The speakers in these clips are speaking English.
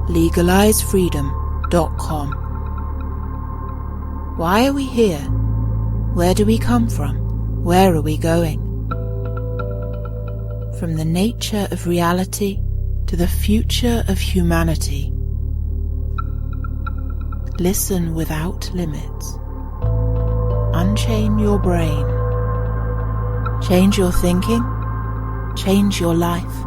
legalizefreedom.com. Why are we here? Where do we come from? Where are we going? From the nature of reality to the future of humanity. Listen without limits. Unchain your brain. Change your thinking. Change your life.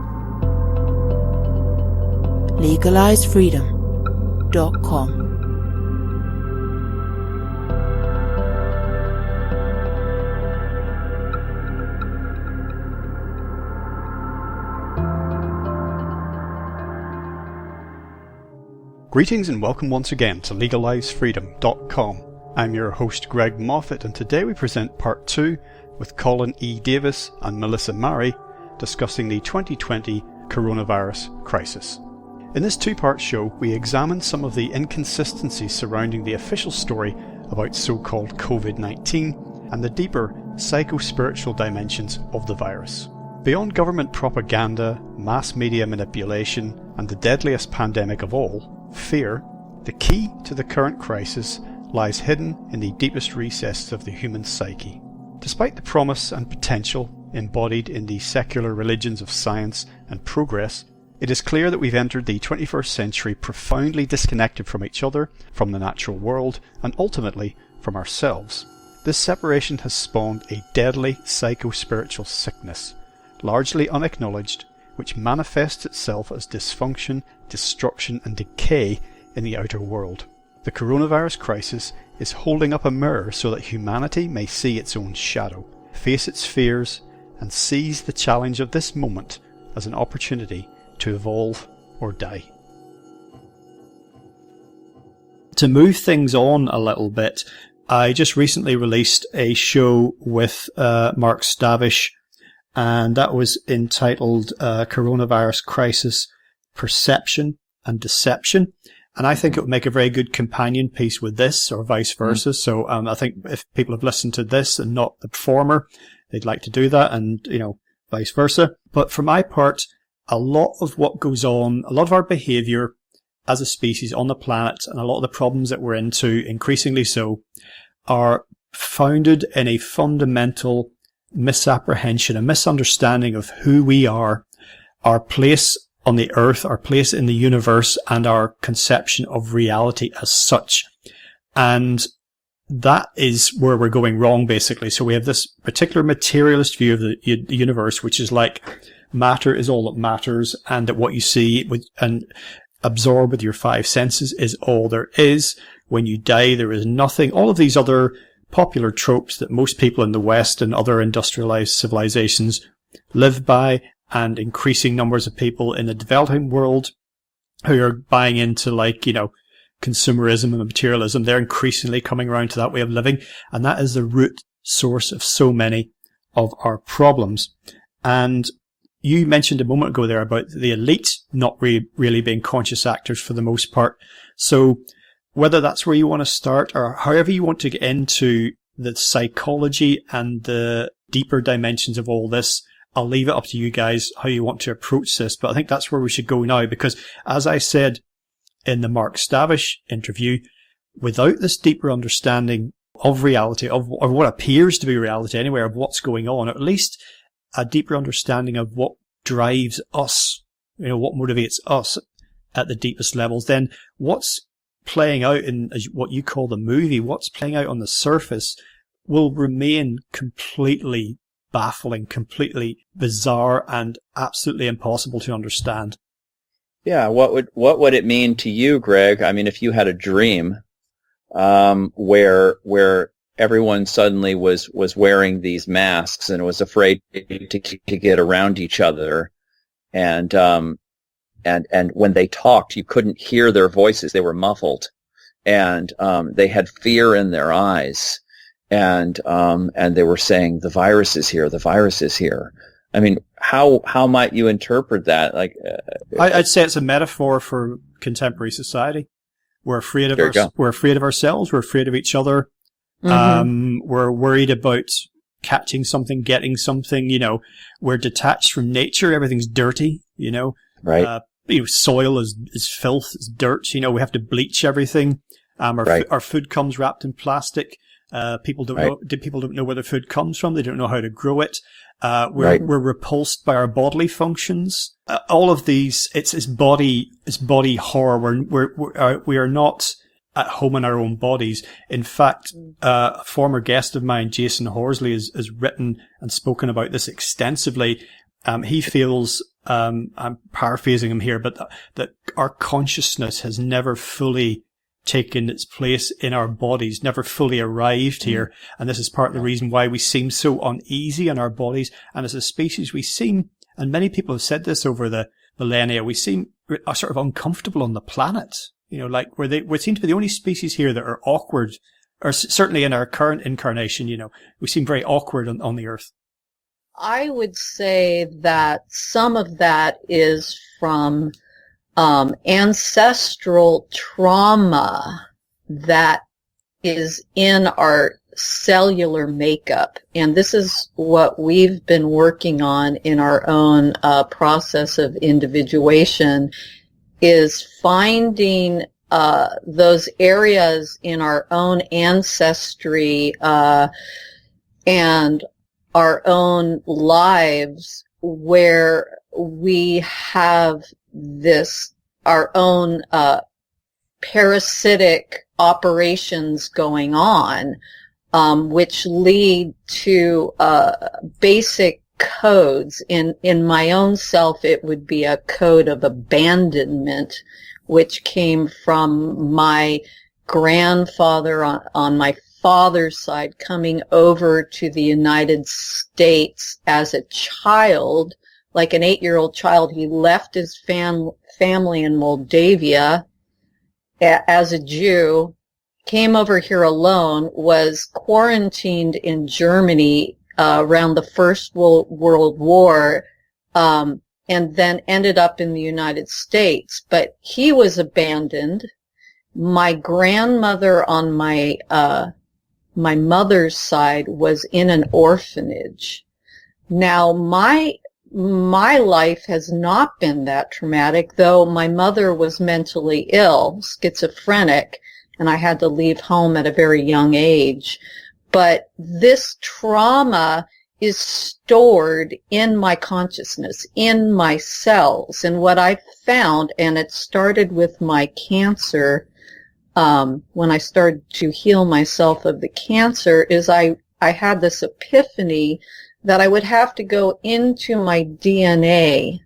legalizefreedom.com. Greetings and welcome once again to legalizefreedom.com. I'm your host Greg Moffat, and today we present part 2 with Colin E. Davis and Melissa Murray discussing the 2020 coronavirus crisis. In this two-part show, we examine some of the inconsistencies surrounding the official story about so-called COVID-19 and the deeper psycho-spiritual dimensions of the virus. Beyond government propaganda, mass media manipulation, and the deadliest pandemic of all, fear, the key to the current crisis lies hidden in the deepest recesses of the human psyche. Despite the promise and potential embodied in the secular religions of science and progress, it is clear that we've entered the 21st century profoundly disconnected from each other, from the natural world, and ultimately from ourselves. This separation has spawned a deadly psycho-spiritual sickness, largely unacknowledged, which manifests itself as dysfunction, destruction and decay in the outer world. The coronavirus crisis is holding up a mirror so that humanity may see its own shadow, face its fears, and seize the challenge of this moment as an opportunity to evolve or die. To move things on a little bit, I just recently released a show with Mark Stavish, and that was entitled Coronavirus Crisis, Perception and Deception. And I think it would make a very good companion piece with this, or vice versa. So I think if people have listened to this and not the former, they'd like to do that, and, vice versa. But for my part, a lot of what goes on, a lot of our behaviour as a species on the planet, and a lot of the problems that we're into, increasingly so, are founded in a fundamental misapprehension, a misunderstanding of who we are, our place on the earth, our place in the universe, and our conception of reality as such. And that is where we're going wrong, basically. So we have this particular materialist view of the universe, which is like matter is all that matters, and that what you see and absorb with your five senses is all there is. When you die, there is nothing. All of these other popular tropes that most people in the West and other industrialized civilizations live by, and increasing numbers of people in the developing world who are buying into consumerism and materialism, they're increasingly coming around to that way of living, and that is the root source of so many of our problems. And you mentioned a moment ago there about the elite not really being conscious actors for the most part. So whether that's where you want to start, or however you want to get into the psychology and the deeper dimensions of all this, I'll leave it up to you guys how you want to approach this. But I think that's where we should go now, because as I said in the Mark Stavish interview, without this deeper understanding of reality, of what appears to be reality anyway, of what's going on, or at least a deeper understanding of what drives us, what motivates us at the deepest levels, then what's playing out in what you call the movie, what's playing out on the surface, will remain completely baffling, completely bizarre, and absolutely impossible to understand. Yeah, what would it mean to you, Greg? I mean, if you had a dream where everyone suddenly was wearing these masks and was afraid to get around each other, and when they talked, you couldn't hear their voices; they were muffled, and they had fear in their eyes, and they were saying, "The virus is here. The virus is here." I mean, how might you interpret that? I'd say it's a metaphor for contemporary society. We're afraid of we're afraid of ourselves. We're afraid of each other. Mm-hmm. We're worried about catching something, getting something. We're detached from nature. Everything's dirty. Right. soil is filth, is dirt. We have to bleach everything. Our food comes wrapped in plastic. People don't know where their food comes from. They don't know how to grow it. We're repulsed by our bodily functions. All of these, it's body horror. We are not at home in our own bodies. In fact, a former guest of mine, Jason Horsley, has written and spoken about this extensively. He feels, I'm paraphrasing him here, but that our consciousness has never fully taken its place in our bodies, never fully arrived here. And this is part of the reason why we seem so uneasy in our bodies. And as a species, we seem, and many people have said this over the millennia, we seem sort of uncomfortable on the planet. Like we seem to be the only species here that are awkward, or certainly in our current incarnation, we seem very awkward on the earth. I would say that some of that is from ancestral trauma that is in our cellular makeup. And this is what we've been working on in our own process of individuation, is finding those areas in our own ancestry and our own lives where we have our own parasitic operations going on, which lead to basic codes. In my own self, it would be a code of abandonment, which came from my grandfather on my father's side coming over to the United States as a child. Like an 8-year-old child, he left his family in Moldavia as a Jew, came over here alone, was quarantined in Germany around the First World War, and then ended up in the United States. But he was abandoned. My grandmother on my mother's side was in an orphanage. Now, my life has not been that traumatic, though my mother was mentally ill, schizophrenic, and I had to leave home at a very young age. But this trauma is stored in my consciousness, in my cells. And what I found, and it started with my cancer, when I started to heal myself of the cancer, is I had this epiphany that I would have to go into my DNA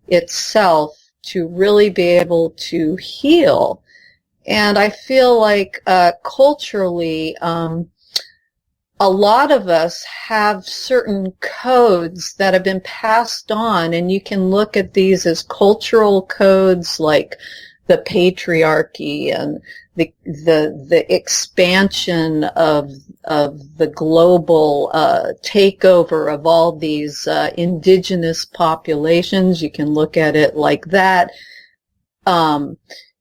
itself to really be able to heal. And I feel like culturally, a lot of us have certain codes that have been passed on, and you can look at these as cultural codes like the patriarchy and the expansion of the global takeover of all these indigenous populations. You can look at it like that.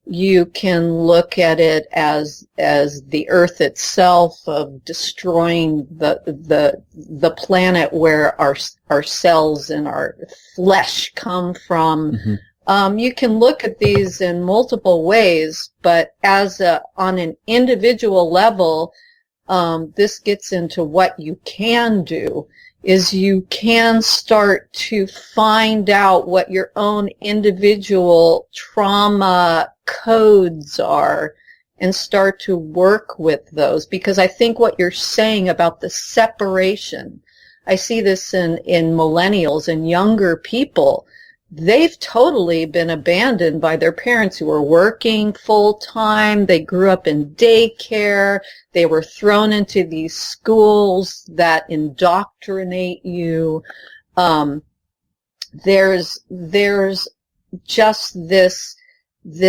You can look at it as the earth itself, of destroying the planet where our cells and our flesh come from. Mm-hmm. You can look at these in multiple ways, but on an individual level, this gets into what you can do, is you can start to find out what your own individual trauma codes are and start to work with those. Because I think what you're saying about the separation, I see this in millennials and younger people. They've totally been abandoned by their parents who were working full time. They grew up in daycare. They were thrown into these schools that indoctrinate you. There's just this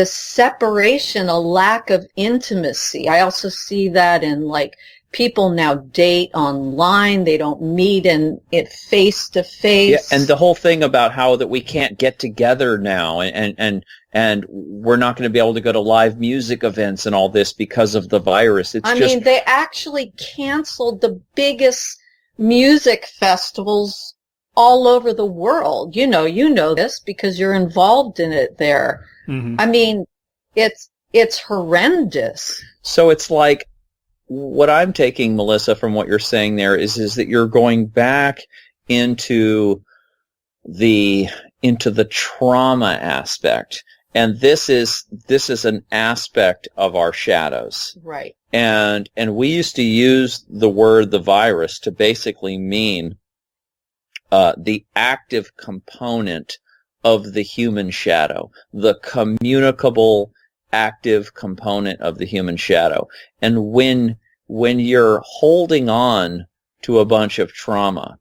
separation, a lack of intimacy. I also see that in like people now date online. They don't meet in it face to face. Yeah, and the whole thing about how that we can't get together now, and we're not going to be able to go to live music events and all this because of the virus. I mean, they actually canceled the biggest music festivals all over the world. You know this because you're involved in it there. Mm-hmm. I mean, it's horrendous. So it's like, what I'm taking, Melissa, from what you're saying there is that you're going back into the trauma aspect. And this is an aspect of our shadows. Right. And we used to use the word the virus to basically mean the active component of the human shadow, the communicable active component of the human shadow. And when you're holding on to a bunch of trauma,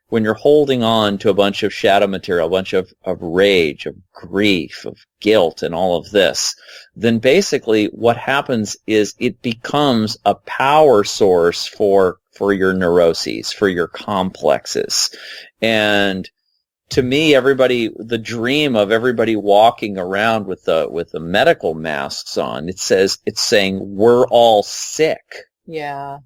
when you're holding on to a bunch of shadow material, a bunch of rage, of grief, of guilt, and all of this, then basically what happens is it becomes a power source for your neuroses, for your complexes. And to me, the dream of everybody walking around with the medical masks on, it's saying we're all sick. Yeah.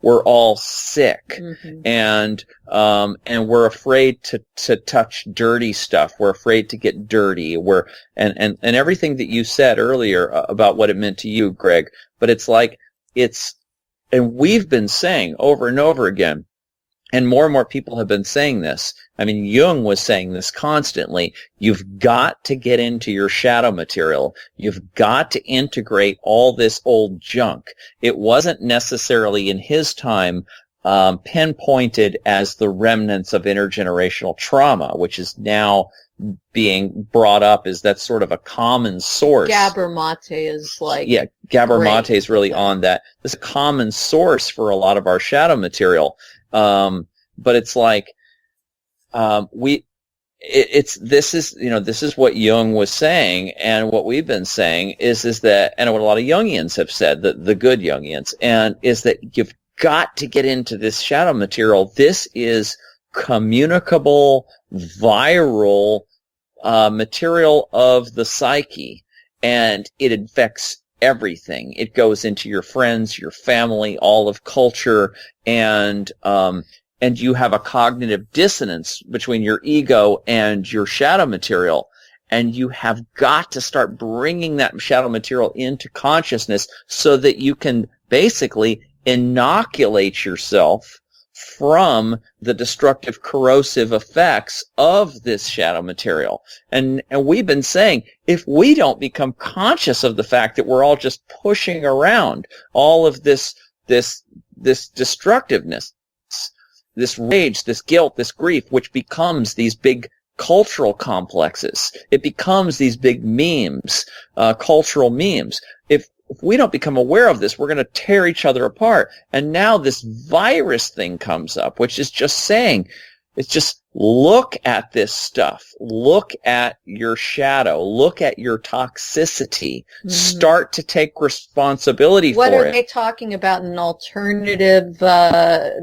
We're all sick. Mm-hmm. And we're afraid to touch dirty stuff. We're afraid to get dirty. And everything that you said earlier about what it meant to you, Greg, but it's like, and we've been saying over and over again, and more people have been saying this. I mean, Jung was saying this constantly. You've got to get into your shadow material. You've got to integrate all this old junk. It wasn't necessarily in his time pinpointed as the remnants of intergenerational trauma, which is now being brought up as that's sort of a common source. Gabor Mate is like... Yeah, Gabor great. Mate is really on that. This is a common source for a lot of our shadow material. But it's like, this is what Jung was saying, and what we've been saying is that, and what a lot of Jungians have said, the good Jungians, and is that you've got to get into this shadow material. This is communicable, viral, material of the psyche, and it infects everything. It goes into your friends, your family, all of culture, and you have a cognitive dissonance between your ego and your shadow material, and you have got to start bringing that shadow material into consciousness so that you can basically inoculate yourself from the destructive, corrosive effects of this shadow material. And we've been saying, if we don't become conscious of the fact that we're all just pushing around all of this destructiveness, this rage, this guilt, this grief, which becomes these big cultural complexes. It becomes these big memes, cultural memes. If we don't become aware of this, we're going to tear each other apart. And now this virus thing comes up, which is just saying, it's just look at this stuff. Look at your shadow. Look at your toxicity. Mm-hmm. Start to take responsibility for it. What are they talking about in alternative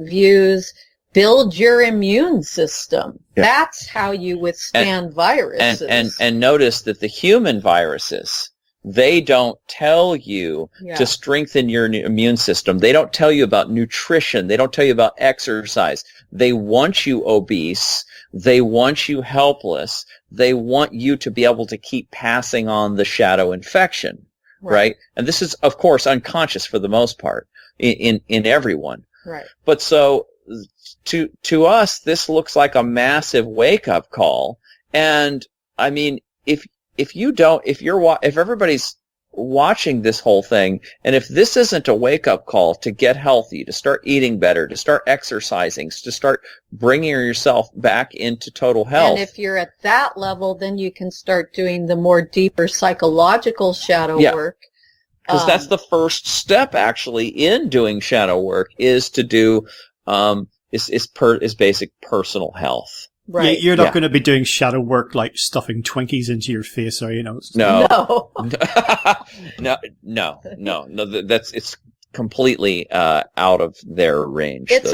views? Build your immune system. Yeah. That's how you withstand viruses. And notice that the human viruses, they don't tell you to strengthen your immune system. They don't tell you about nutrition. They don't tell you about exercise. They want you obese. They want you helpless. They want you to be able to keep passing on the shadow infection, right? And this is, of course, unconscious for the most part in everyone. Right. But so to us, this looks like a massive wake-up call. And I mean, if everybody's watching this whole thing, and if this isn't a wake-up call to get healthy, to start eating better, to start exercising, to start bringing yourself back into total health. And if you're at that level, then you can start doing the more deeper psychological shadow work. Because that's the first step, actually, in doing shadow work, is to do is basic personal health. Right. You're not going to be doing shadow work like stuffing Twinkies into your face, or No. No. That's it's completely out of their range. It's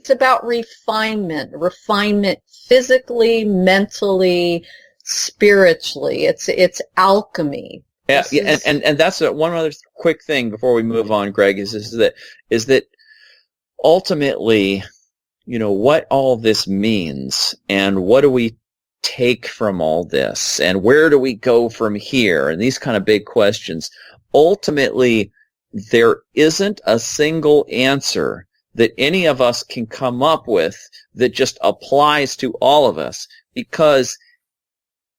about refinement physically, mentally, spiritually. It's alchemy. Yeah, and that's one other quick thing before we move on, Greg, is that ultimately what all this means, and what do we take from all this, and where do we go from here, and these kind of big questions. Ultimately, there isn't a single answer that any of us can come up with that just applies to all of us, because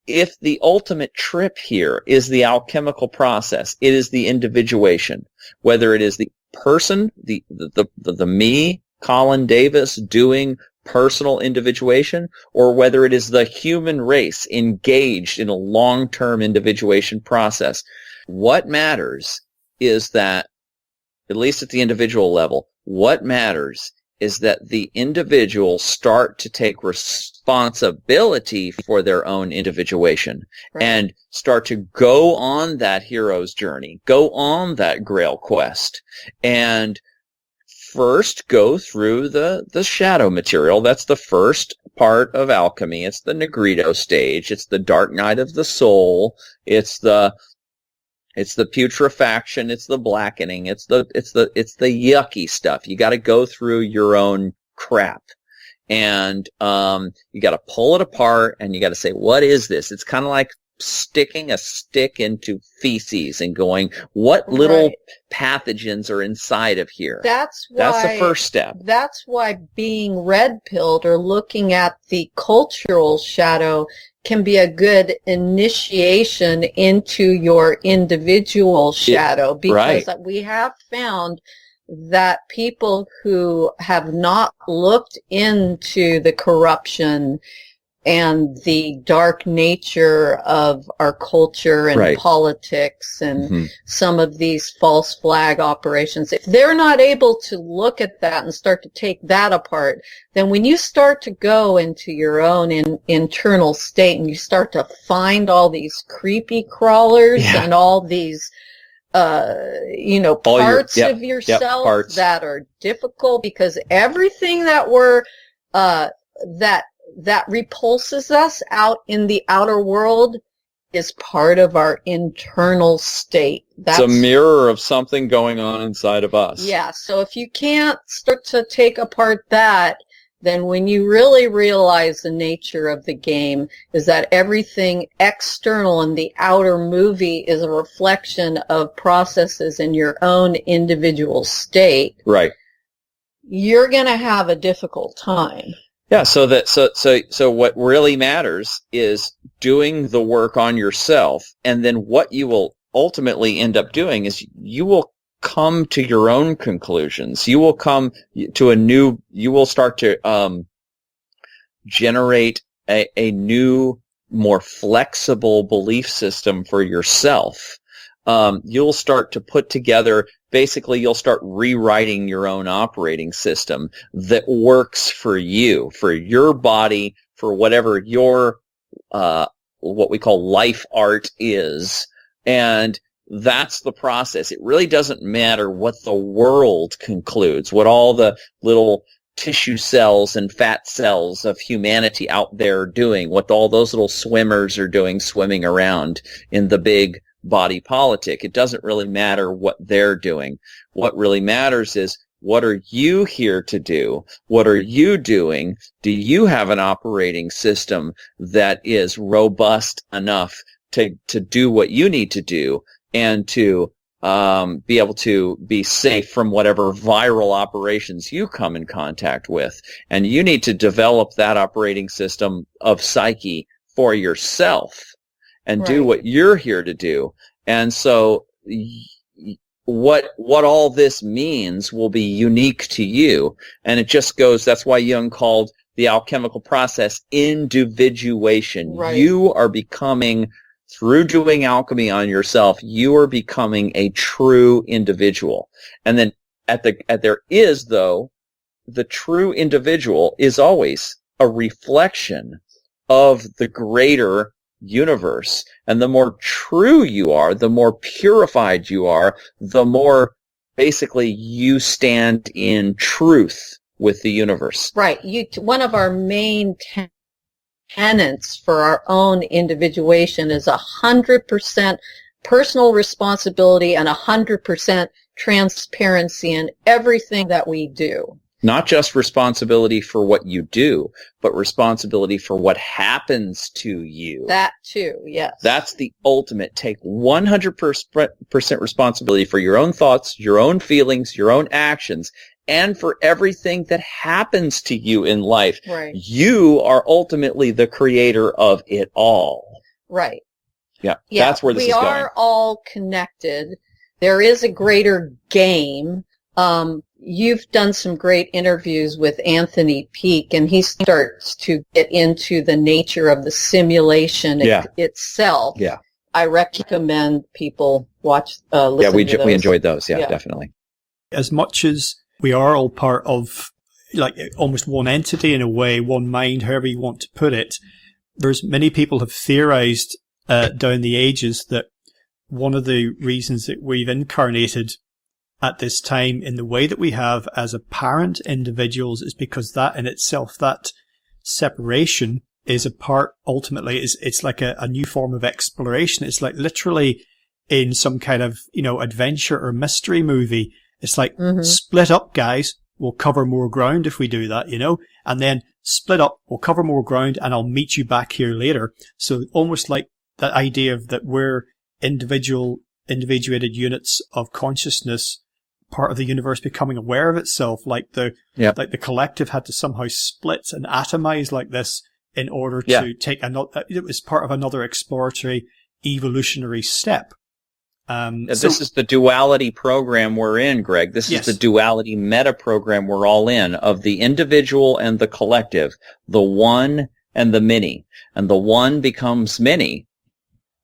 if the ultimate trip here is the alchemical process, it is the individuation, whether it is the person, the me, Colin Davis, doing personal individuation, or whether it is the human race engaged in a long-term individuation process. What matters is that, at least at the individual level, what matters is that the individuals start to take responsibility for their own individuation, right, and start to go on that hero's journey, go on that grail quest, and first go through the shadow material. That's the first part of alchemy. It's the Negrito stage. It's the dark night of the soul. It's the putrefaction. It's the blackening. It's the yucky stuff. You got to go through your own crap, and you got to pull it apart, and you got to say, what is this? It's kind of like sticking a stick into feces and going, what little right, pathogens are inside of here? That's the first step. That's why being red-pilled or looking at the cultural shadow can be a good initiation into your individual shadow, because right, we have found that people who have not looked into the corruption and the dark nature of our culture and right, politics and some of these false flag operations, if they're not able to look at that and start to take that apart, then when you start to go into your own internal state and you start to find all these creepy crawlers and all these parts of yourself that are difficult, because everything that we're that repulses us out in the outer world is part of our internal state. That's it's a mirror of something going on inside of us. Yeah, so if you can't start to take apart that, then when you really realize the nature of the game is that everything external in the outer movie is a reflection of processes in your own individual state. Right. You're going to have a difficult time. Yeah, so what really matters is doing the work on yourself, and then what you will ultimately end up doing is you will come to your own conclusions. You will come to you will start to generate a new, more flexible belief system for yourself. You'll start to put together, basically you'll start rewriting your own operating system that works for you, for your body, for whatever your, what we call life art is. And that's the process. It really doesn't matter what the world concludes, what all the little tissue cells and fat cells of humanity out there are doing, what all those little swimmers are doing swimming around in the big body politic. It doesn't really matter what they're doing. What really matters is, what are you here to do? What are you doing? Do you have an operating system that is robust enough to do what you need to do, and to be able to be safe from whatever viral operations you come in contact with? And you need to develop that operating system of psyche for yourself and do what you're here to do. And so what all this means will be unique to you. And it just goes, that's why Jung called the alchemical process individuation. Right. You are becoming, through doing alchemy on yourself, you are becoming a true individual. And then there is, though, the true individual is always a reflection of the greater universe. And the more true you are, the more purified you are, the more basically you stand in truth with the universe. Right. One of our main tenets for our own individuation is 100% personal responsibility and 100% transparency in everything that we do. Not just responsibility for what you do, but responsibility for what happens to you. That too, yes. That's the ultimate. Take 100% responsibility for your own thoughts, your own feelings, your own actions, and for everything that happens to you in life. Right. You are ultimately the creator of it all. Right. Yeah, that's where this is going. We are all connected. There is a greater game. You've done some great interviews with Anthony Peake, and he starts to get into the nature of the simulation itself. Yeah. I recommend people listen to those. We enjoyed those. Yeah, definitely. As much as we are all part of, like, almost one entity in a way, one mind, however you want to put it, there's many people have theorized down the ages that one of the reasons that we've incarnated at this time in the way that we have as apparent individuals is because that in itself, that separation is a part, ultimately, it's like a new form of exploration. It's like literally in some kind of, adventure or mystery movie. It's like, split up, guys. We'll cover more ground if we do that, and then split up, we'll cover more ground, and I'll meet you back here later. So almost like that idea of that we're individuated units of consciousness, part of the universe becoming aware of itself, like the collective had to somehow split and atomize like this in order to take another. It was part of another exploratory evolutionary step. This is the duality program we're in, Greg. This is the duality meta program we're all in, of the individual and the collective, the one and the many. And the one becomes many,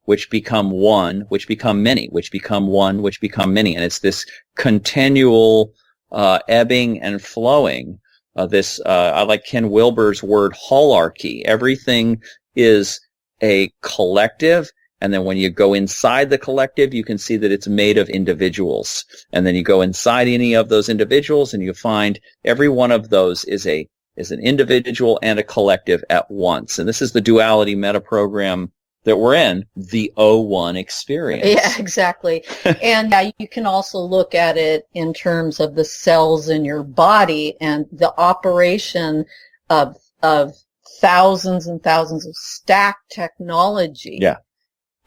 which become one, which become many, which become one, which become many. And it's this continual ebbing and flowing. I like Ken Wilber's word holarchy. Everything is a collective. And then when you go inside the collective, you can see that it's made of individuals. And then you go inside any of those individuals and you find every one of those is an individual and a collective at once. And this is the duality meta program that we're in, the O1 experience. Yeah, exactly. And you can also look at it in terms of the cells in your body and the operation of thousands and thousands of stacked technology. Yeah.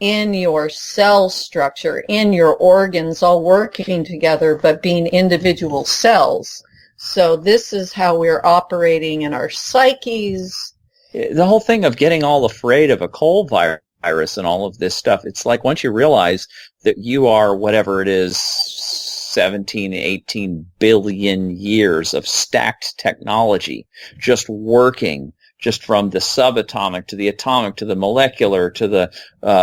In your cell structure, in your organs, all working together, but being individual cells. So this is how we're operating in our psyches. The whole thing of getting all afraid of a cold virus and all of this stuff, it's like once you realize that you are whatever it is, 17, 18 billion years of stacked technology just working, just from the subatomic to the atomic to the molecular to the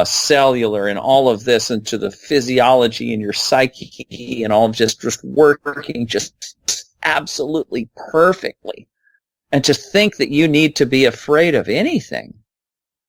cellular and all of this, and to the physiology in your psyche and all of just working just absolutely perfectly. And to think that you need to be afraid of anything.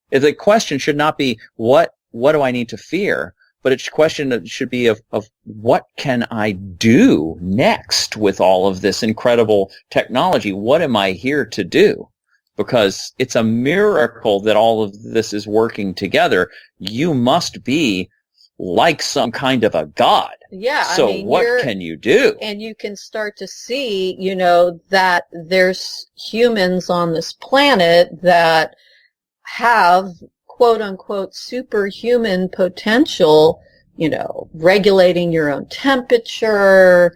The question should not be what do I need to fear, but the question should be of what can I do next with all of this incredible technology? What am I here to do? Because it's a miracle that all of this is working together. You must be like some kind of a god. Yeah. So what can you do? And you can start to see, that there's humans on this planet that have quote unquote superhuman potential, regulating your own temperature,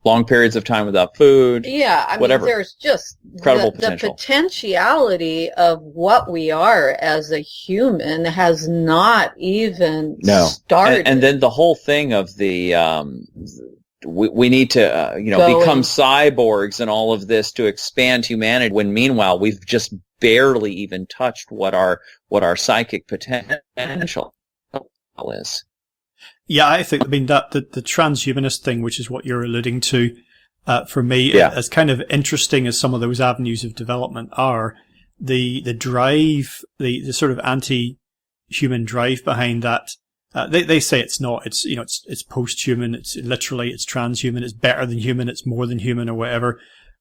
long periods of time without food. Yeah, whatever. There's just incredible the potentiality of what we are as a human has not even started. And then the whole thing of the we need to become cyborgs and all of this to expand humanity, when meanwhile we've just barely even touched what our psychic potential is. Yeah, I think, that the transhumanist thing, which is what you're alluding to, for me, as kind of interesting as some of those avenues of development are, the drive, the sort of anti-human drive behind that, they say it's not, it's post-human, it's transhuman, it's better than human, it's more than human or whatever,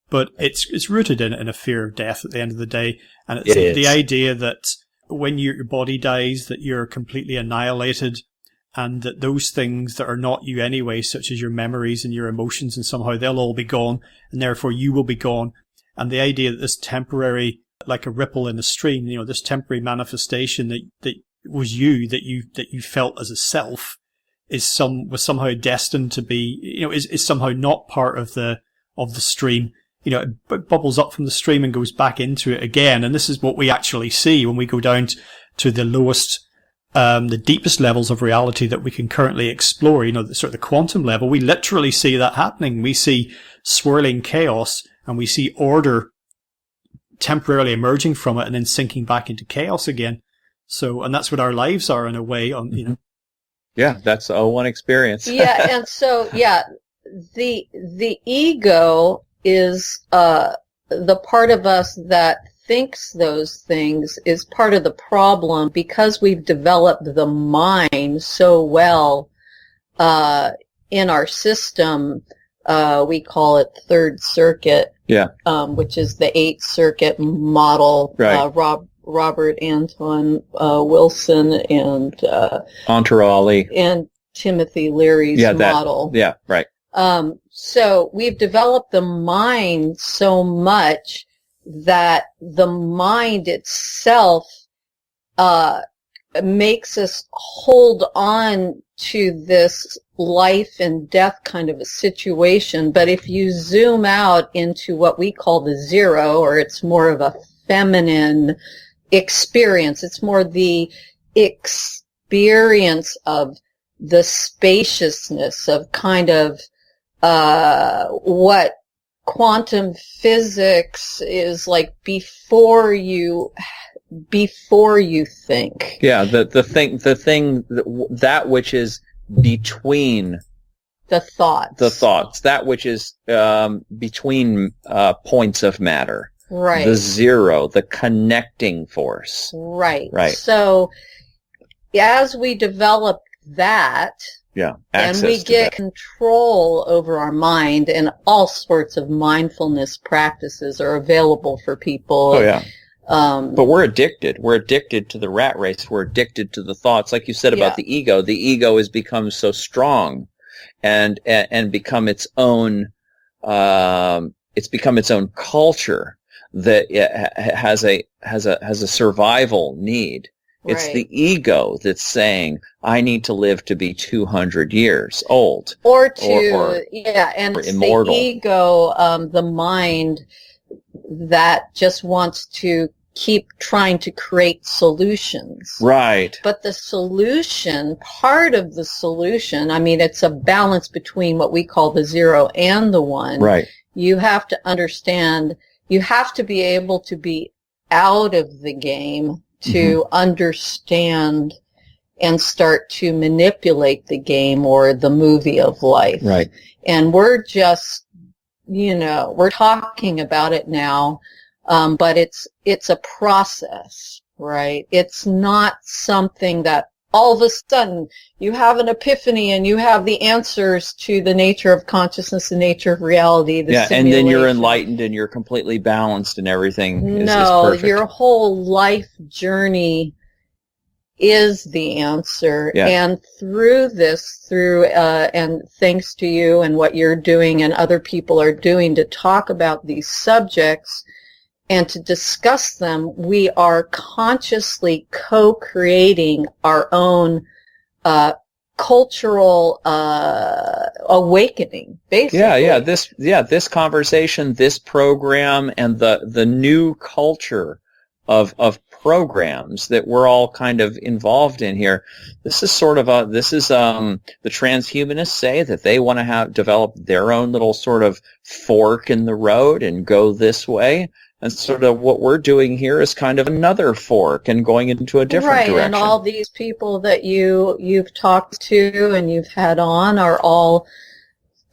but it's rooted in a fear of death at the end of the day, and it's the idea that when your body dies, that you're completely annihilated. and that those things that are not you anyway, such as your memories and your emotions, and somehow they'll all be gone, and therefore you will be gone. And the idea that this temporary, like a ripple in a stream, this temporary manifestation that was you, that you felt as a self, was somehow destined to be, is somehow not part of the stream. It bubbles up from the stream and goes back into it again. And this is what we actually see when we go down to the lowest, the deepest levels of reality that we can currently explore, the sort of the quantum level. We literally see that happening. We see swirling chaos, and we see order temporarily emerging from it and then sinking back into chaos again. So, and that's what our lives are in a way, Yeah, that's the one experience. Yeah, and so, the ego is the part of us that thinks those things is part of the problem, because we've developed the mind so well in our system. We call it Third Circuit, which is the 8th Circuit model. Right. Robert Anton Wilson and Enterali and Timothy Leary's model. Yeah, right. So we've developed the mind so much that the mind itself makes us hold on to this life and death kind of a situation. But if you zoom out into what we call the zero, or it's more of a feminine experience, it's more the experience of the spaciousness of kind of what quantum physics is like before you think. Yeah, the thing that which is between the thoughts, that which is between points of matter. Right. The zero, the connecting force. Right. Right. So as we develop that, and we get control over our mind, and all sorts of mindfulness practices are available for people. Oh, yeah. But we're addicted. We're addicted to the rat race. We're addicted to the thoughts. Like you said about the ego. The ego has become so strong and become its own, it's become its own culture that it has a survival need. It's the ego that's saying, I need to live to be 200 years old. And it's immortal. The ego, the mind that just wants to keep trying to create solutions. Right. But the solution, part of the solution, I mean, it's a balance between what we call the zero and the one. Right. You have to understand, you have to be able to be out of the game to understand and start to manipulate the game or the movie of life. Right. And we're just, we're talking about it now, but it's a process, right? It's not something that all of a sudden you have an epiphany and you have the answers to the nature of consciousness, the nature of reality, and then you're enlightened and you're completely balanced and everything is perfect. Your whole life journey is the answer. Yeah. And and thanks to you and what you're doing and other people are doing to talk about these subjects and to discuss them, we are consciously co-creating our own cultural awakening, basically. This conversation, this program, and the new culture of programs that we're all kind of involved in here. This is the transhumanists say that they want to develop their own little sort of fork in the road and go this way. And sort of what we're doing here is kind of another fork and going into a different direction. Right, and all these people that you've talked to and you've had on are all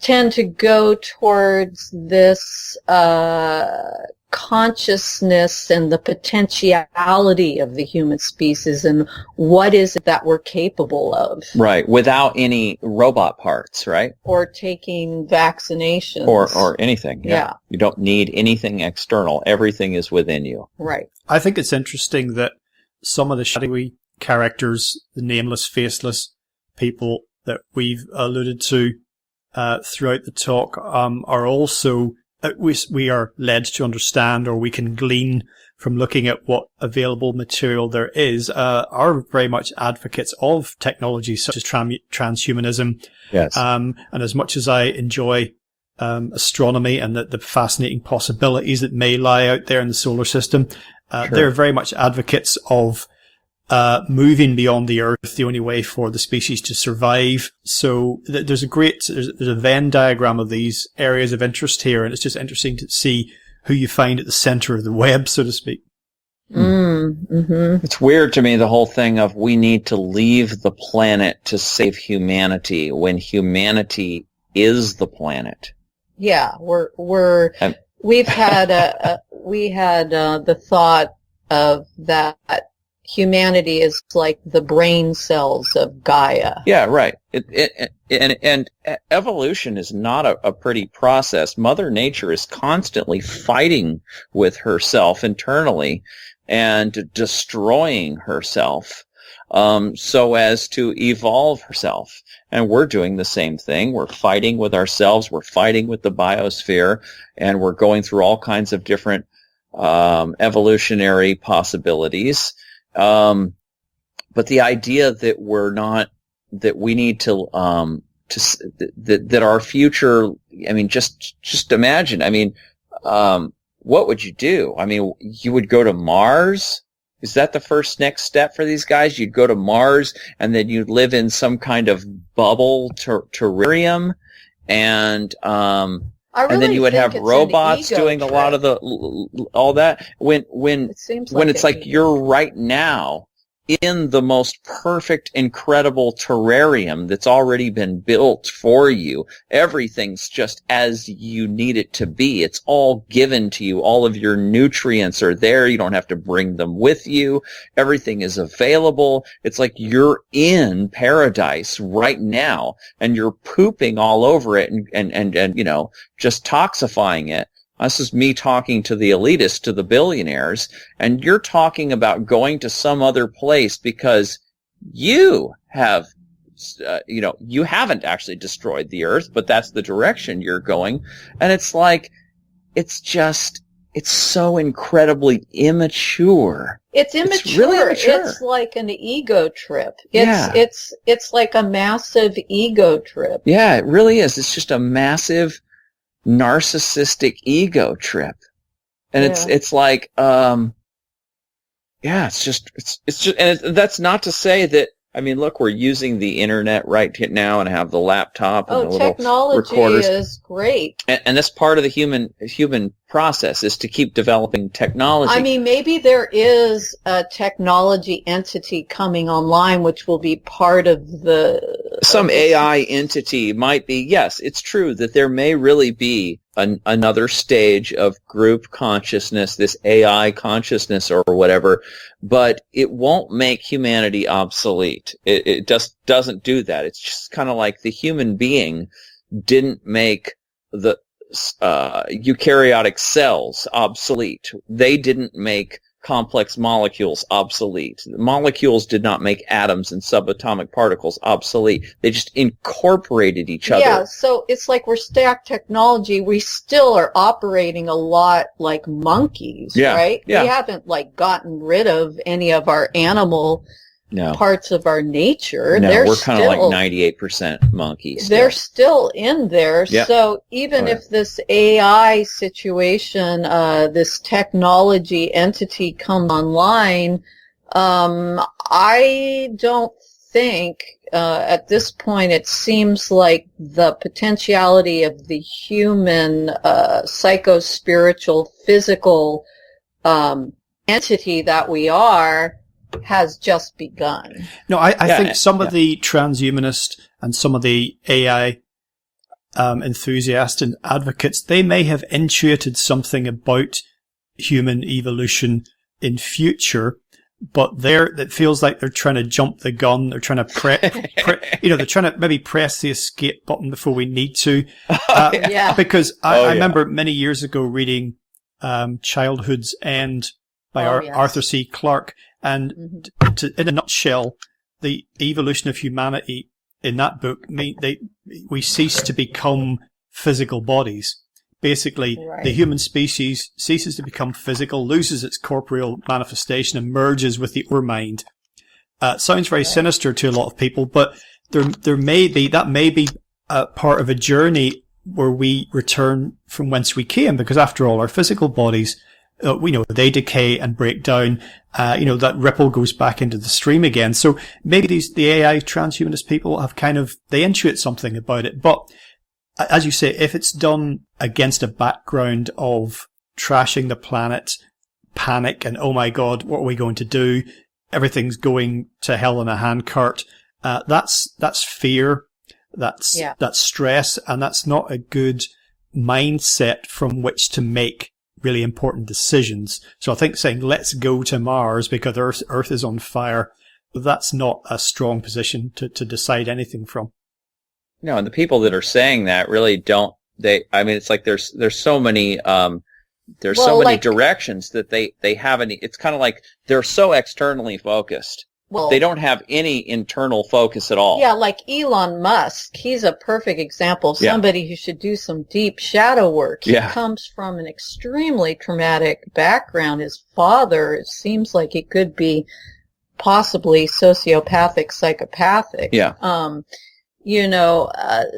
tend to go towards this consciousness and the potentiality of the human species and what is it that we're capable of. Right, without any robot parts, right? Or taking vaccinations. Or anything, yeah. You don't need anything external. Everything is within you. Right. I think it's interesting that some of the shadowy characters, the nameless, faceless, people that we've alluded to throughout the talk are also, we are led to understand, or we can glean from looking at what available material there is, are very much advocates of technologies such as transhumanism. Yes. And as much as I enjoy astronomy and the fascinating possibilities that may lie out there in the solar system, Sure. they're very much advocates of moving beyond the Earth, the only way for the species to survive. So there's a Venn diagram of these areas of interest here, and it's just interesting to see who you find at the center of the web, so to speak. Mm-hmm. It's weird to me, the whole thing of we need to leave the planet to save humanity when humanity is the planet. Yeah, we've had the thought of that humanity is like the brain cells of Gaia. Yeah, right. And evolution is not a pretty process. Mother Nature is constantly fighting with herself internally and destroying herself so as to evolve herself. And we're doing the same thing. We're fighting with ourselves. We're fighting with the biosphere. And we're going through all kinds of different evolutionary possibilities. But the idea that we need to that our future, I mean, just imagine, I mean, what would you do? I mean, you would go to Mars? Is that the next step for these guys? You'd go to Mars and then you'd live in some kind of bubble terrarium and then you would have robots doing a lot of all that. When it's like you're right now in the most perfect, incredible terrarium that's already been built for you. Everything's just as you need it to be. It's all given to you. All of your nutrients are there. You don't have to bring them with you. Everything is available. It's like you're in paradise right now and you're pooping all over it and just toxifying it. This is me talking to the elitists, to the billionaires, and you're talking about going to some other place because you have, you haven't actually destroyed the Earth, but that's the direction you're going. And it's like, it's so incredibly immature. It's immature. It's really immature. It's like an ego trip. It's like a massive ego trip. Yeah, it really is. It's just a massive narcissistic ego trip. And it's like, it's just, and that's not to say that, I mean, look, we're using the internet right now and have the laptop and the little technology recorders. Is great. And that's part of the human process is to keep developing technology. I mean, maybe there is a technology entity coming online which will be part of some AI entity might be. Yes, it's true that there may really be another stage of group consciousness, this AI consciousness or whatever, but it won't make humanity obsolete. It just doesn't do that. It's just kind of like the human being didn't make the eukaryotic cells obsolete. They didn't make complex molecules obsolete. Molecules did not make atoms and subatomic particles obsolete. They just incorporated each other. Yeah, so it's like we're stacked technology. We still are operating a lot like monkeys, right? Yeah. We haven't gotten rid of any of our animal parts of our nature. No, we're kind of like 98% monkeys. They're still in there. Yeah. So even if this AI situation, this technology entity comes online, I don't think at this point it seems like the potentiality of the human psycho-spiritual physical entity that we are has just begun. No, I think some of the transhumanist and some of the AI enthusiasts and advocates, they may have intuited something about human evolution in future, but it feels like they're trying to jump the gun. They're trying to they're trying to maybe press the escape button before we need to. Because I remember many years ago reading Childhood's End by Arthur C. Clarke. And in a nutshell, the evolution of humanity in that book, we cease to become physical bodies. Basically, the human species ceases to become physical, loses its corporeal manifestation, and merges with the mind. Sounds very sinister to a lot of people, but there may be a part of a journey where we return from whence we came, because after all, our physical bodies, we know they decay and break down. That ripple goes back into the stream again. So maybe the AI transhumanist people have they intuit something about it, but as you say, if it's done against a background of trashing the planet, panic, and oh my God, what are we going to do? Everything's going to hell in a handcart. That's fear. That's stress, and that's not a good mindset from which to make really important decisions. So I think saying let's go to Mars because Earth is on fire, that's not a strong position to decide anything from. No, and the people that are saying that really don't. It's like there's so many directions that they haven't. It's kind of like they're so externally focused. Well, they don't have any internal focus at all. Yeah, like Elon Musk. He's a perfect example of somebody who should do some deep shadow work. He comes from an extremely traumatic background. His father, it seems like it could be possibly sociopathic, psychopathic. Yeah.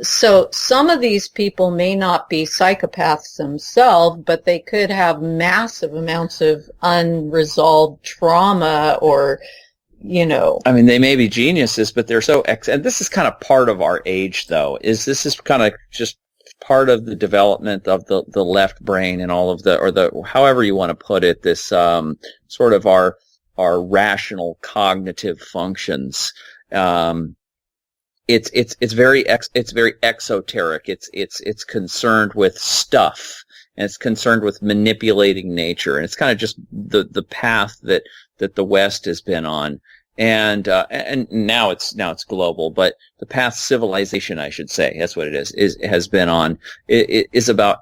So some of these people may not be psychopaths themselves, but they could have massive amounts of unresolved trauma or, they may be geniuses, but they're so and this is kind of part of our age, though, this is kind of just part of the development of the left brain and all of however you want to put it, this, sort of our rational cognitive functions. It's very exoteric. It's concerned with stuff, and it's concerned with manipulating nature, and it's kind of just the path that the West has been on, and now it's global, but the path civilization, I should say, that's what it has been on. It's about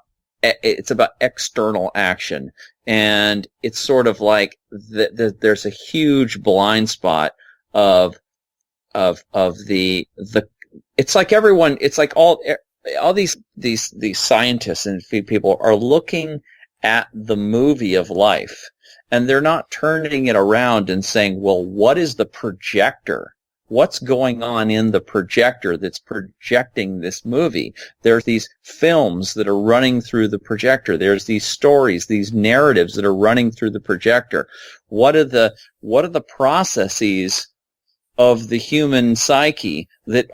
external action, and it's sort of like there's a huge blind spot of the it's like everyone, it's like all these scientists and people are looking at the movie of life, and they're not turning it around and saying, well, what is the projector? What's going on in the projector that's projecting this movie? There's these films that are running through the projector. There's these stories, these narratives that are running through the projector. What are the processes of the human psyche that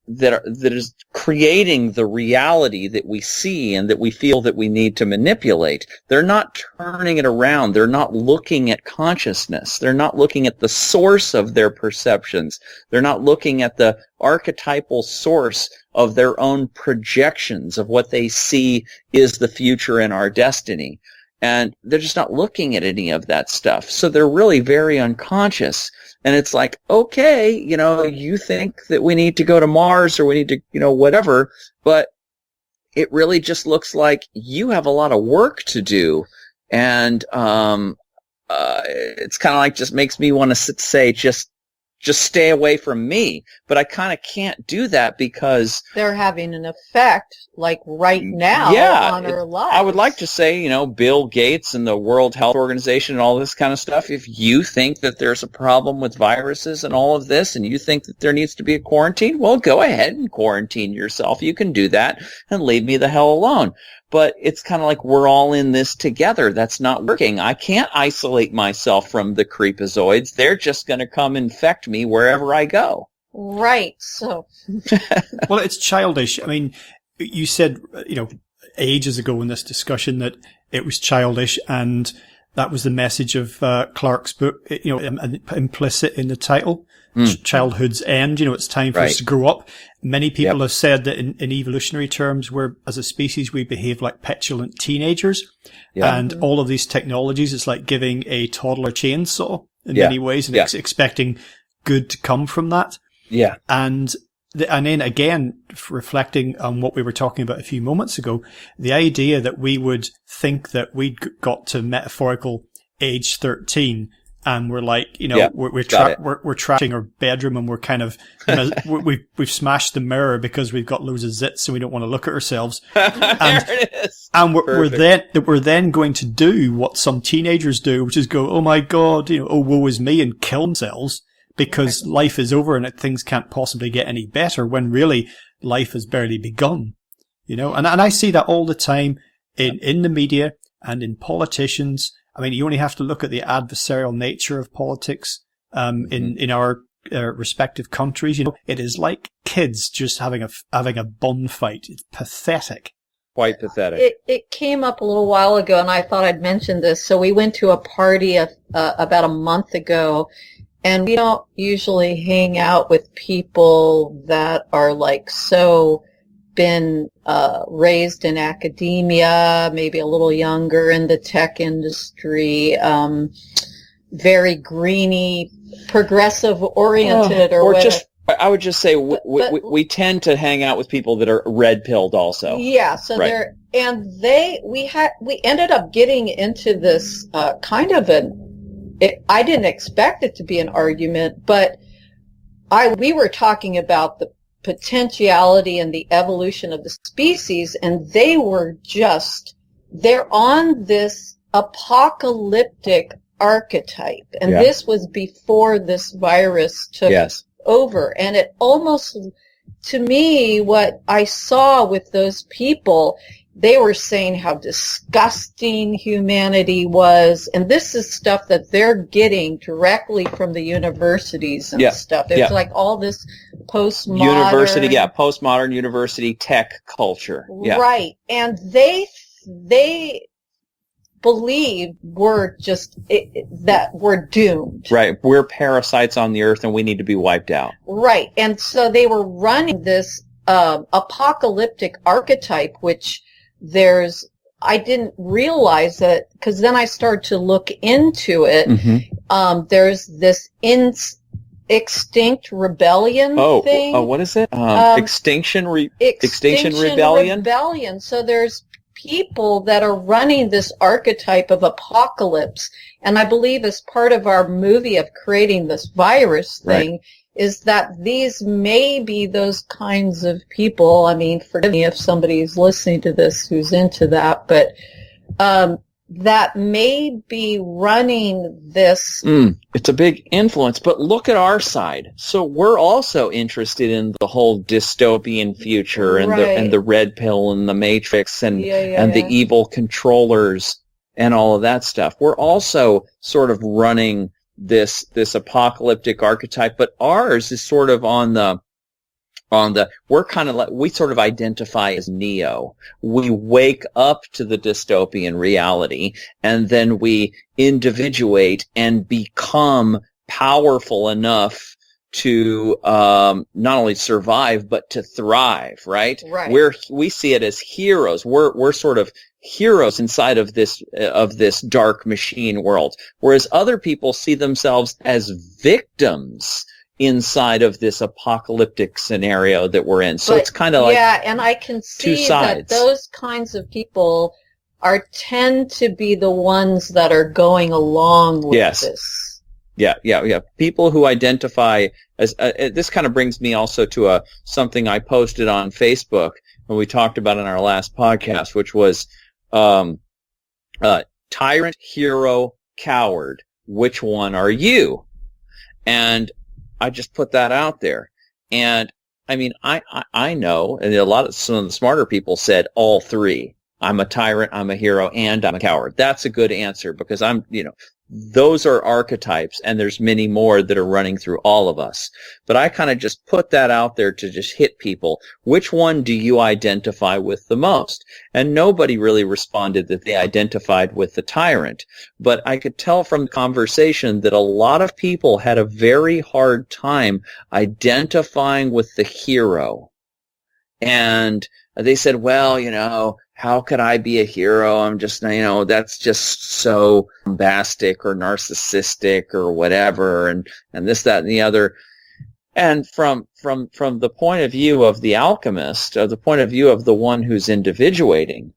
is creating the reality that we see and that we feel that we need to manipulate? They're not turning it around. They're not looking at consciousness. They're not looking at the source of their perceptions. They're not looking at the archetypal source of their own projections of what they see is the future and our destiny. And they're just not looking at any of that stuff. So they're really very unconscious. And it's like, okay, you think that we need to go to Mars or we need to, whatever, but it really just looks like you have a lot of work to do. And it's kind of like just makes me want to say, just stay away from me. But I kind of can't do that because they're having an effect, like right now, on our lives. I would like to say, Bill Gates and the World Health Organization and all this kind of stuff. If you think that there's a problem with viruses and all of this, and you think that there needs to be a quarantine, well, go ahead and quarantine yourself. You can do that and leave me the hell alone. But it's kind of like we're all in this together. That's not working. I can't isolate myself from the creepazoids. They're just going to come infect me wherever I go. Right. So. Well, it's childish. I mean, you said, ages ago in this discussion that it was childish, and that was the message of Clarke's book, implicit in the title. Childhood's end, it's time for us to grow up. Many people have said that in evolutionary terms, as a species, we behave like petulant teenagers. And all of these technologies, it's like giving a toddler a chainsaw in many ways and expecting good to come from that. Yeah. And then again, reflecting on what we were talking about a few moments ago, the idea that we would think that we'd got to metaphorical age 13 and we're like, Yeah, we're got it. we're trashing our bedroom, and we're kind of, we've smashed the mirror because we've got loads of zits, so we don't want to look at ourselves. There it is. And we're then going to do what some teenagers do, which is go, oh my God, oh, woe is me, and kill themselves because life is over and things can't possibly get any better, when really life has barely begun. And I see that all the time in the media and in politicians. I mean, you only have to look at the adversarial nature of politics in our respective countries. It is like kids just having a bun fight. It's pathetic. Quite pathetic. It came up a little while ago, and I thought I'd mention this. So we went to a party about a month ago, and we don't usually hang out with people that are like been raised in academia, maybe a little younger in the tech industry, very greeny, progressive oriented, or whatever. Just, I would just say we tend to hang out with people that are red pilled also. Yeah, so right. we ended up getting into this kind of I didn't expect it to be an argument, but we were talking about the potentiality and the evolution of the species, and they're on this apocalyptic archetype, and this was before this virus took over. And it almost, to me, what I saw with those people, they were saying how disgusting humanity was, and this is stuff that they're getting directly from the universities and stuff. It's like all this postmodern postmodern university tech culture. Yeah. Right. And they believe that we're doomed. Right. We're parasites on the earth and we need to be wiped out. Right. And so they were running this apocalyptic archetype, which I didn't realize that, because then I started to look into it. Mm-hmm. There's this extinct rebellion thing. Oh, what is it? Extinction Rebellion? So there's people that are running this archetype of apocalypse. And I believe as part of our movie of creating this virus thing, is that these may be those kinds of people. I mean, forgive me if somebody's listening to this who's into that, but that may be running this. It's a big influence, but look at our side. So we're also interested in the whole dystopian future and the red pill and the matrix and the evil controllers and all of that stuff. We're also sort of running this apocalyptic archetype, but ours is sort of we're kind of like, we sort of identify as Neo. We wake up to the dystopian reality, and then we individuate and become powerful enough to not only survive but to thrive. Right. We see it as heroes. We're sort of heroes inside of this dark machine world, whereas other people see themselves as victims inside of this apocalyptic scenario that we're in. So it's kind of like and I can see that those kinds of people tend to be the ones that are going along with this. Yeah. People who identify as this kind of brings me also to something I posted on Facebook when we talked about in our last podcast, which was tyrant, hero, coward. Which one are you? And I just put that out there. And I mean, I know, and some of the smarter people said all three. I'm a tyrant, I'm a hero, and I'm a coward. That's a good answer, because those are archetypes, and there's many more that are running through all of us. But I kind of just put that out there to just hit people. Which one do you identify with the most? And nobody really responded that they identified with the tyrant. But I could tell from the conversation that a lot of people had a very hard time identifying with the hero. And they said, well, how could I be a hero? I'm just, that's just so bombastic or narcissistic or whatever, and this, that, and the other. And from the point of view of the alchemist, or the point of view of the one who's individuating,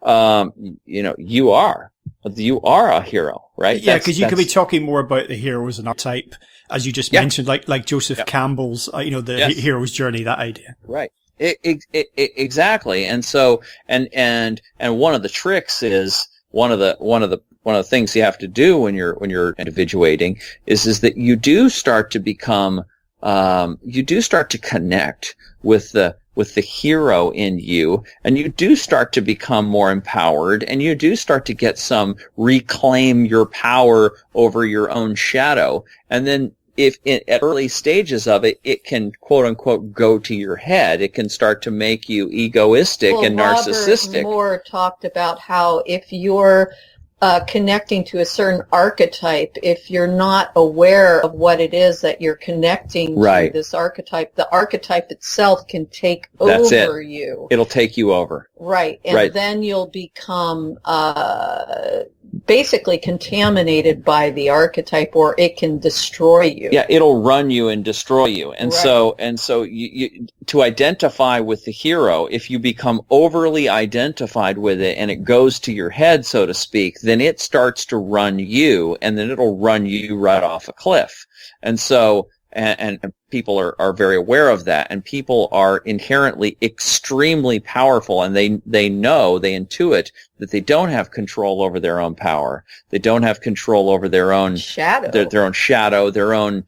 you are. you are a hero, right? Yeah, because you could be talking more about the hero as an archetype, as you just mentioned, like Joseph Campbell's, the hero's journey, that idea. Right. Exactly. And so, and one of the tricks is one of the things you have to do when you're individuating is that you do start to become, you do start to connect with the hero in you, and you do start to become more empowered, and you do start to get some reclaim your power over your own shadow. And then at early stages of it, it can quote unquote go to your head. It can start to make you egoistic and narcissistic. Robert Moore talked about how if you're connecting to a certain archetype, if you're not aware of what it is that you're connecting to this archetype, the archetype itself can take over you. It'll take you over. Right. And then you'll become basically contaminated by the archetype, or it can destroy you. Yeah, it'll run you and destroy you. And so you to identify with the hero, if you become overly identified with it and it goes to your head, so to speak, then it starts to run you, and then it'll run you right off a cliff. And so and people are very aware of that, and people are inherently extremely powerful, and they intuit that they don't have control over their own power. They don't have control over their own shadow, their own shadow, their own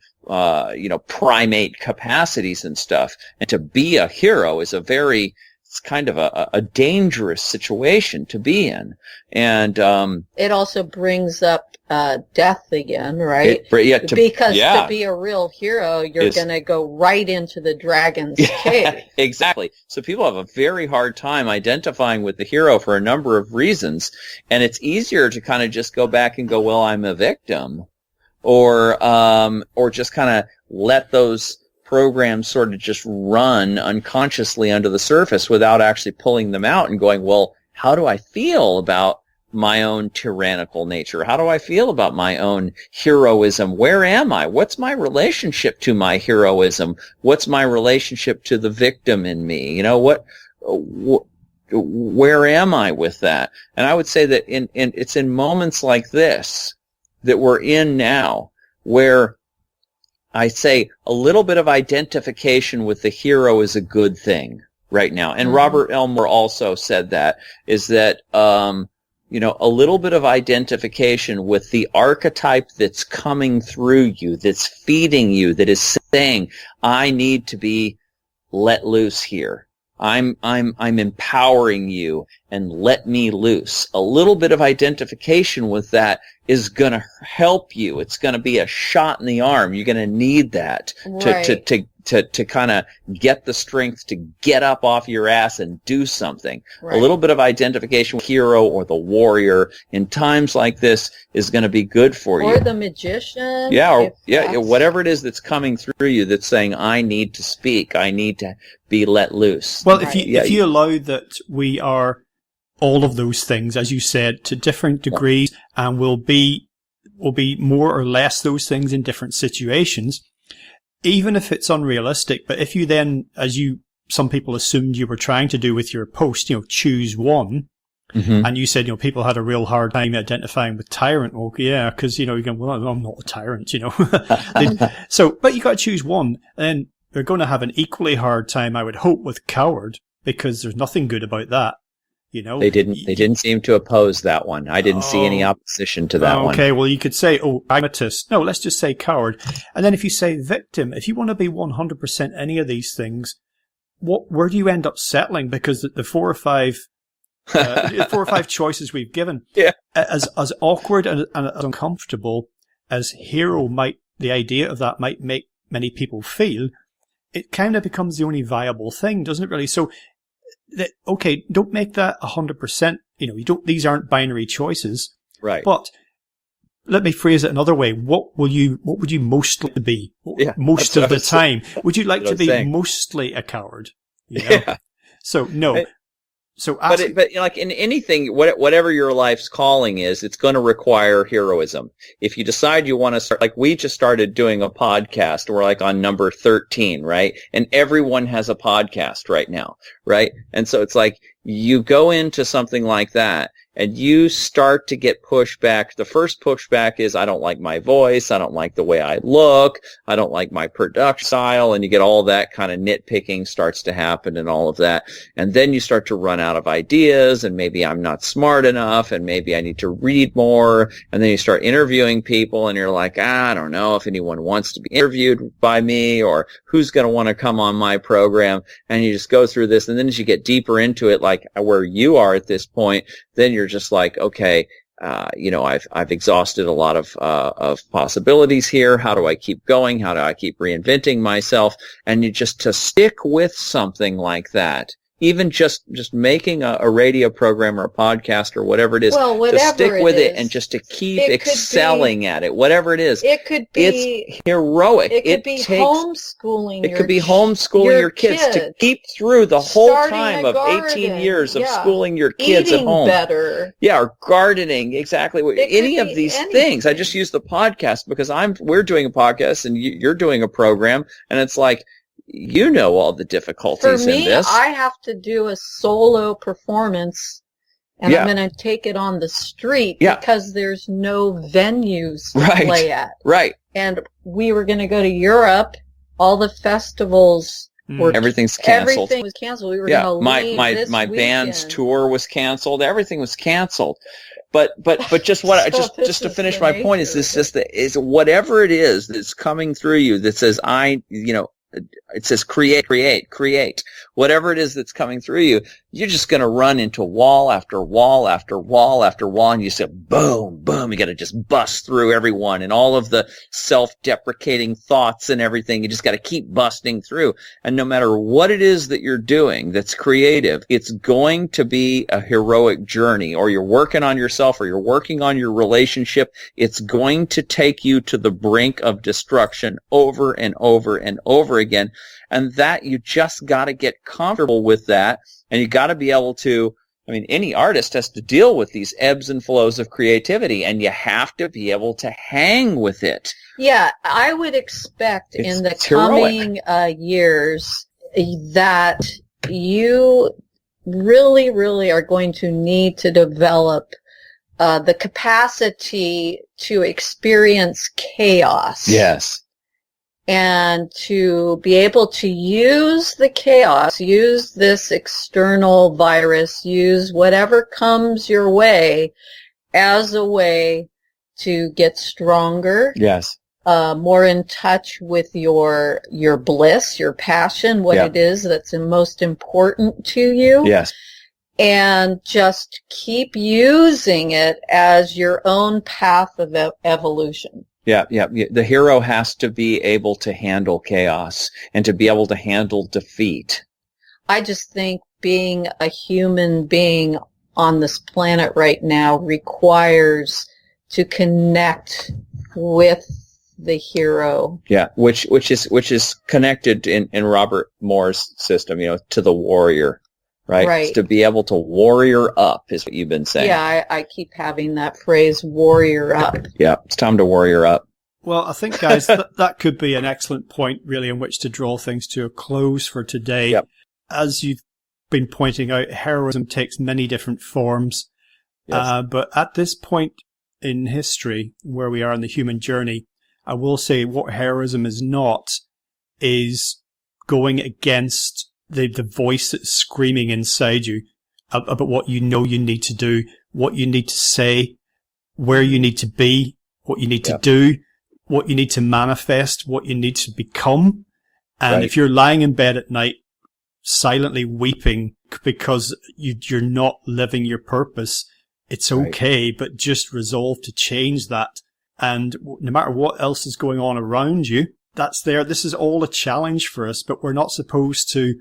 primate capacities and stuff. And to be a hero is it's kind of a dangerous situation to be in. And it also brings up death again, right? Because to be a real hero, you're going to go right into the dragon's cave. Exactly. So people have a very hard time identifying with the hero for a number of reasons, and it's easier to kind of just go back and go, well, I'm a victim, or just kind of let those programs sort of just run unconsciously under the surface without actually pulling them out and going, well, how do I feel about my own tyrannical nature? How do I feel about my own heroism? Where am I? What's my relationship to my heroism? What's my relationship to the victim in me? Where am I with that? And I would say that it's in moments like this that we're in now where I say a little bit of identification with the hero is a good thing right now. And Robert Elmer also said that, is that, a little bit of identification with the archetype that's coming through you, that's feeding you, that is saying, I need to be let loose here. I'm empowering you, and let me loose. A little bit of identification with that is going to help you. It's going to be a shot in the arm. You're going to need that to kind of get the strength to get up off your ass and do something. Right. A little bit of identification with the hero or the warrior in times like this is going to be good for you. Or the magician. Whatever it is that's coming through you that's saying, I need to speak. I need to be let loose. Well, if you allow that we are all of those things, as you said, to different degrees, and will be more or less those things in different situations, even if it's unrealistic. But if you then, some people assumed you were trying to do with your post, choose one, and you said, people had a real hard time identifying with tyrant. Well, yeah, because, you're going, well, I'm not a tyrant, but you got to choose one, and they're going to have an equally hard time, I would hope, with coward, because there's nothing good about that. They didn't seem to oppose that one. I didn't see any opposition to that one. Okay, well, you could say, pragmatist. No, let's just say coward. And then if you say victim, if you want to be 100% any of these things, where do you end up settling? Because the 4 or 5 choices we've given, as awkward and as uncomfortable as hero the idea of that might make many people feel, it kind of becomes the only viable thing, doesn't it really? So, don't make that 100%. These aren't binary choices. Right. But let me phrase it another way. What would you most like to be? Most of the time. Would you like to be mostly a coward? Yeah. So, no. But like in anything, whatever your life's calling is, it's going to require heroism. If you decide you want to start, like we just started doing a podcast, we're like on number 13, right? And everyone has a podcast right now, right? And so it's like you go into something like that and you start to get pushback. The first pushback is, I don't like my voice. I don't like the way I look. I don't like my production style. And you get all that kind of nitpicking starts to happen and all of that. And then you start to run out of ideas, and maybe I'm not smart enough, and maybe I need to read more. And then you start interviewing people, and you're like, I don't know if anyone wants to be interviewed by me, or who's going to want to come on my program. And you just go through this. And then as you get deeper into it, like where you are at this point, then you're just like, okay, I've exhausted a lot of possibilities here. How do I keep going? How do I keep reinventing myself? And you just to stick with something like that, even just making a radio program or a podcast or whatever it is, to stick with it and just to keep excelling at it, whatever it is. It could be, it's heroic. It could be homeschooling. It could be homeschooling your kids to keep through the whole time of 18 years of schooling your kids at home. Better. Yeah, or gardening, exactly. Any of these things. I just use the podcast because we're doing a podcast and you're doing a program, and it's like, you know all the difficulties in this. For me, I have to do a solo performance, and I'm going to take it on the street because there's no venues to play at. Right. And we were going to go to Europe. All the festivals were everything's canceled. Everything was canceled. We were going to leave my band's tour was canceled. Everything was canceled. But just what just to finish my point is whatever it is that's coming through you that says it says create. Whatever it is that's coming through you, you're just going to run into wall after wall after wall after wall, and you say, boom, boom. You got to just bust through everyone and all of the self-deprecating thoughts and everything. You just got to keep busting through. And no matter what it is that you're doing that's creative, it's going to be a heroic journey, or you're working on yourself, or you're working on your relationship. It's going to take you to the brink of destruction over and over and over again. And that you just got to get comfortable with that. And you got to be able to, any artist has to deal with these ebbs and flows of creativity, and you have to be able to hang with it. Yeah, I would expect in the coming years that you really, really are going to need to develop the capacity to experience chaos. Yes. And to be able to use the chaos, use this external virus, use whatever comes your way as a way to get stronger. Yes. More in touch with your bliss, your passion, what it is that's most important to you. Yes. And just keep using it as your own path of evolution. Yeah. The hero has to be able to handle chaos and to be able to handle defeat. I just think being a human being on this planet right now requires to connect with the hero. Yeah, which is connected in Robert Moore's system, to the warrior. Right. It's to be able to warrior up is what you've been saying. Yeah, I keep having that phrase, warrior up. Yeah, it's time to warrior up. Well, I think, guys, that could be an excellent point, really, in which to draw things to a close for today. Yep. As you've been pointing out, heroism takes many different forms. Yes. But at this point in history, where we are in the human journey, I will say what heroism is not is going against the voice that's screaming inside you about what you know you need to do, what you need to say, where you need to be, what you need to do, what you need to manifest, what you need to become. And if you're lying in bed at night silently weeping because you're not living your purpose, it's okay, but just resolve to change that. And no matter what else is going on around you, that's there. This is all a challenge for us, but we're not supposed to.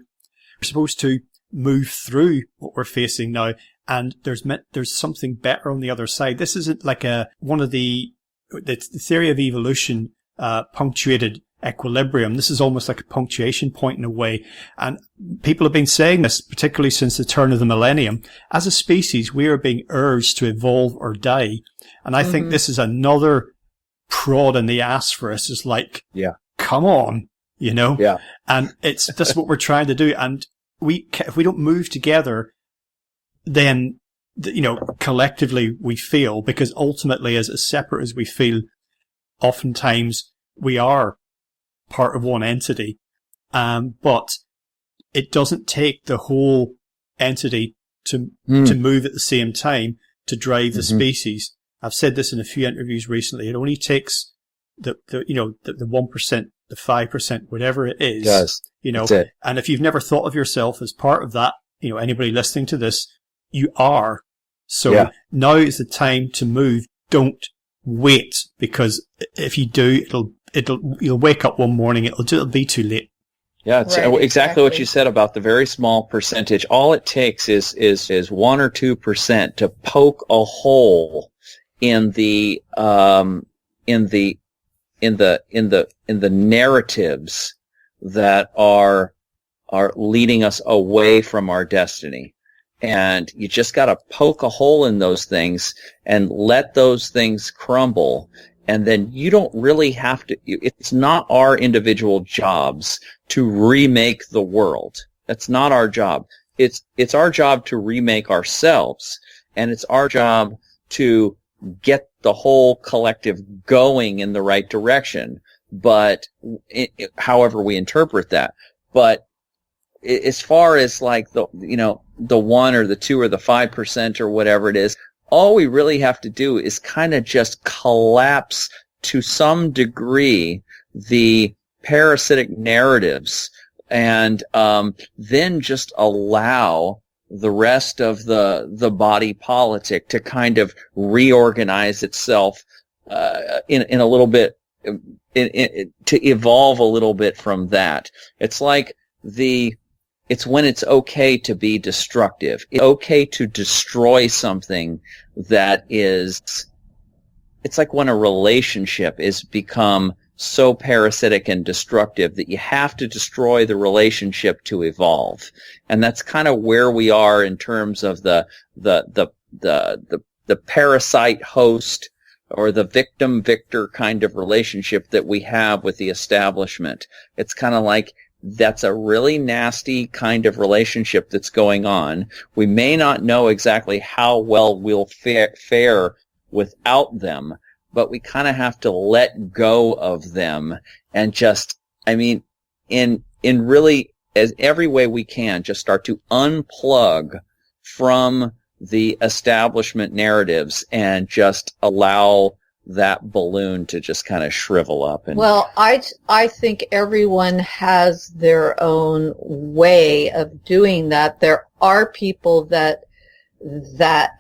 We're supposed to move through what we're facing now, and there's something better on the other side. This isn't like one of the theory of evolution punctuated equilibrium. This is almost like a punctuation point in a way, and people have been saying this, particularly since the turn of the millennium. As a species, we are being urged to evolve or die, and I think this is another prod in the ass for us. It's like, come on. And that's what we're trying to do. And if we don't move together, then, collectively we fail, because ultimately, as separate as we feel, oftentimes we are part of one entity. But it doesn't take the whole entity to move at the same time to drive the species. I've said this in a few interviews recently. It only takes the 1%, the 5%, whatever it is. That's it. And if you've never thought of yourself as part of that, anybody listening to this, you are. So now is the time to move. Don't wait, because if you do, you'll wake up one morning, it'll be too late. Yeah, it's exactly what you said about the very small percentage. All it takes is 1 or 2% to poke a hole in the narratives that are leading us away from our destiny. And you just got to poke a hole in those things and let those things crumble. And then you don't really have to, it's not our individual jobs to remake the world. That's not our job. It's our job to remake ourselves. And it's our job to get the whole collective going in the right direction. But however we interpret that. But as far as like the 1 or the 2 or the 5% or whatever it is, all we really have to do is kind of just collapse to some degree the parasitic narratives, and then just allow the rest of the body politic to kind of reorganize itself in a little bit, to evolve a little bit from that. It's like it's when it's okay to be destructive. It's okay to destroy something that is, it's like when a relationship is become so parasitic and destructive that you have to destroy the relationship to evolve. And that's kind of where we are in terms of the parasite host or the victim-victor kind of relationship that we have with the establishment. It's kind of like, that's a really nasty kind of relationship that's going on. We may not know exactly how well we'll fare without them, but we kind of have to let go of them and just, in really, as every way we can, just start to unplug from the establishment narratives and just allow that balloon to just kind of shrivel up. And well, I think everyone has their own way of doing that. There are people that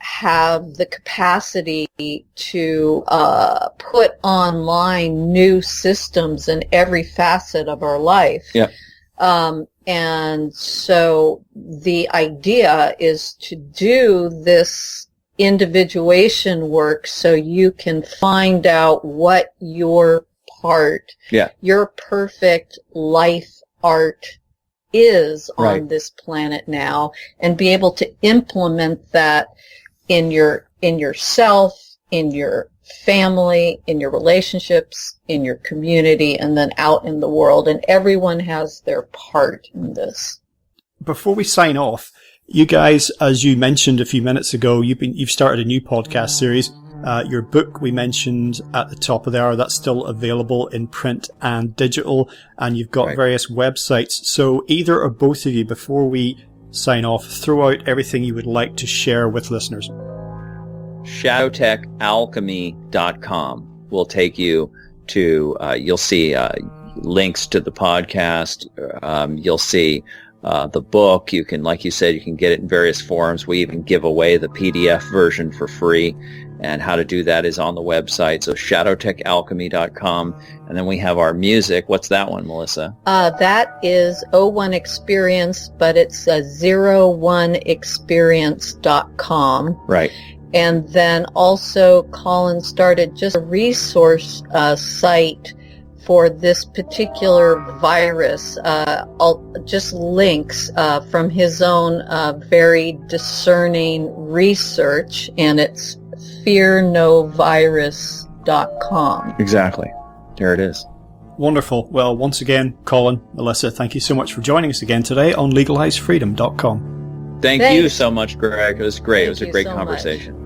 have the capacity to put online new systems in every facet of our life. Yeah. And so the idea is to do this individuation work so you can find out what your part, your perfect life art is on this planet now, and be able to implement that in yourself, in your family, in your relationships, in your community, and then out in the world. And everyone has their part in this. Before we sign off, you guys, as you mentioned a few minutes ago, you've started a new podcast series. Your book we mentioned at the top of the hour, that's still available in print and digital, and you've got various websites. So either or both of you, before we sign off, throw out everything you would like to share with listeners. ShadowTechAlchemy.com will take you to, you'll see links to the podcast. You'll see the book. You can, like you said, you can get it in various forms. We even give away the PDF version for free, and how to do that is on the website. So ShadowTechAlchemy.com. And then we have our music. What's that one, Melissa? That is O1 Experience, but it's 01experience.com. Right. And then also Colin started just a resource site for this particular virus, just links from his own very discerning research, and it's fearnovirus.com. Exactly. There it is. Wonderful. Well, once again, Colin, Melissa, thank you so much for joining us again today on LegalizeFreedom.com. Thank you so much, Greg. It was great. It was a great so conversation. Much.